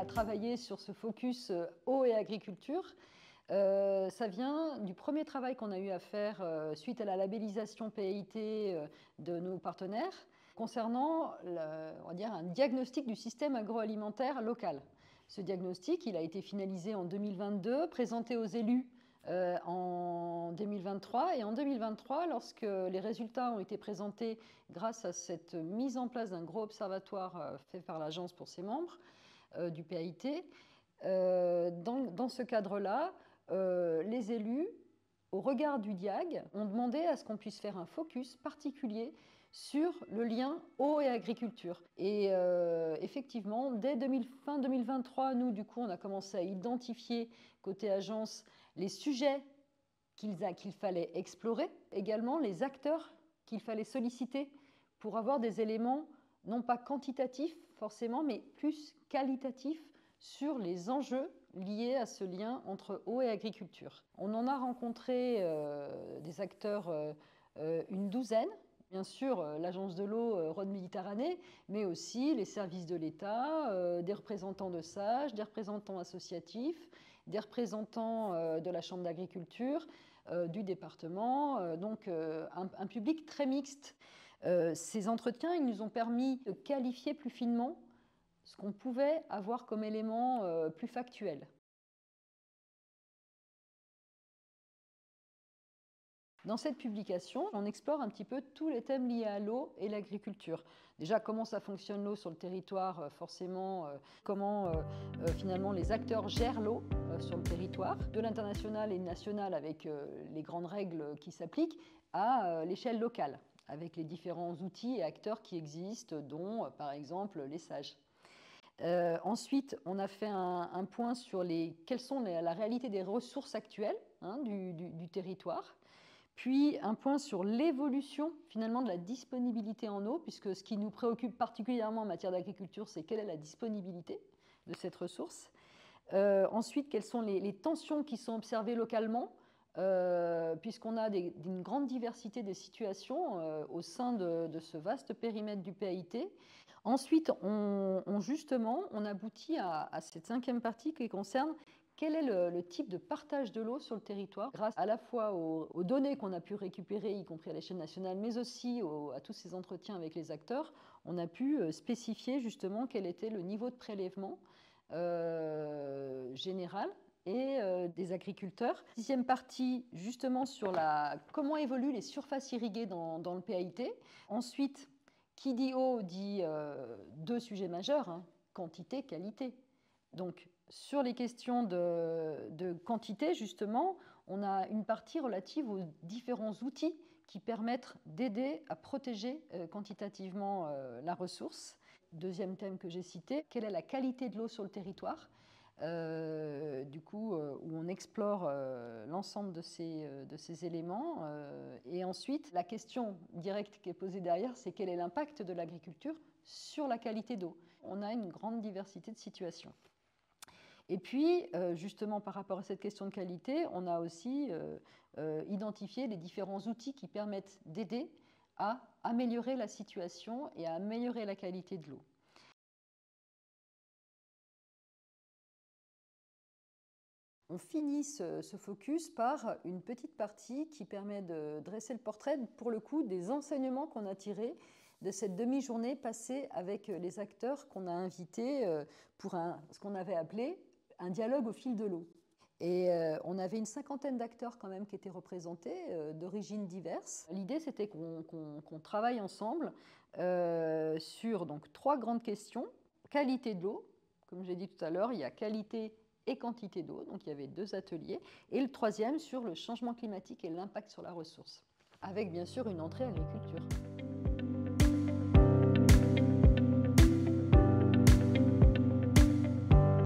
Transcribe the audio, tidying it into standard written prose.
a travaillé sur ce focus eau et agriculture, ça vient du premier travail qu'on a eu à faire suite à la labellisation PAIT de nos partenaires concernant on va dire, un diagnostic du système agroalimentaire local. Ce diagnostic, il a été finalisé en 2022, présenté aux élus en 2023. Et en 2023, lorsque les résultats ont été présentés grâce à cette mise en place d'un gros observatoire fait par l'agence pour ses membres du PAIT, dans ce cadre-là, les élus, au regard du DIAG, ont demandé à ce qu'on puisse faire un focus particulier sur le lien eau et agriculture. Et effectivement, dès fin 2023, nous, du coup, on a commencé à identifier, côté agence, les sujets qu'il fallait explorer, également les acteurs qu'il fallait solliciter pour avoir des éléments, non pas quantitatifs forcément, mais plus qualitatifs sur les enjeux liés à ce lien entre eau et agriculture. On en a rencontré des acteurs une douzaine. Bien sûr, l'agence de l'eau Rhône Méditerranée, mais aussi les services de l'État, des représentants de SAGE, des représentants associatifs, des représentants de la Chambre d'agriculture, du département, donc un public très mixte. Ces entretiens, ils nous ont permis de qualifier plus finement ce qu'on pouvait avoir comme élément plus factuel. Dans cette publication, on explore un petit peu tous les thèmes liés à l'eau et l'agriculture. Déjà, comment ça fonctionne l'eau sur le territoire, forcément, comment finalement les acteurs gèrent l'eau sur le territoire, de l'international et national avec les grandes règles qui s'appliquent, à l'échelle locale, avec les différents outils et acteurs qui existent, dont par exemple les SAGE. Ensuite, on a fait un point sur quelles sont la réalité des ressources actuelles du territoire. Puis un point sur l'évolution finalement de la disponibilité en eau, puisque ce qui nous préoccupe particulièrement en matière d'agriculture, c'est quelle est la disponibilité de cette ressource. Ensuite, quelles sont les tensions qui sont observées localement, puisqu'on a une grande diversité des situations au sein de ce vaste périmètre du PAIT. Ensuite, on aboutit à cette cinquième partie qui concerne quel est le type de partage de l'eau sur le territoire, grâce à la fois aux données qu'on a pu récupérer, y compris à l'échelle nationale, mais aussi à tous ces entretiens avec les acteurs. On a pu spécifier justement quel était le niveau de prélèvement général et des agriculteurs. Sixième partie, justement, sur comment évoluent les surfaces irriguées dans le PAIT. Ensuite, qui dit eau dit deux sujets majeurs, quantité, qualité. Donc, sur les questions de quantité, justement, on a une partie relative aux différents outils qui permettent d'aider à protéger quantitativement la ressource. Deuxième thème que j'ai cité, quelle est la qualité de l'eau sur le territoire ? Où on explore l'ensemble de ces éléments. Et ensuite, la question directe qui est posée derrière, c'est quel est l'impact de l'agriculture sur la qualité d'eau ? On a une grande diversité de situations. Et puis, justement, par rapport à cette question de qualité, on a aussi identifié les différents outils qui permettent d'aider à améliorer la situation et à améliorer la qualité de l'eau. On finit ce focus par une petite partie qui permet de dresser le portrait, pour le coup, des enseignements qu'on a tirés de cette demi-journée passée avec les acteurs qu'on a invités pour ce qu'on avait appelé un dialogue au fil de l'eau. Et on avait une cinquantaine d'acteurs quand même qui étaient représentés, d'origines diverses. L'idée, c'était qu'on travaille ensemble sur donc, 3 grandes questions. Qualité de l'eau, comme j'ai dit tout à l'heure, il y a qualité et quantité d'eau, donc il y avait 2 ateliers. Et le troisième sur le changement climatique et l'impact sur la ressource, avec bien sûr une entrée agriculture.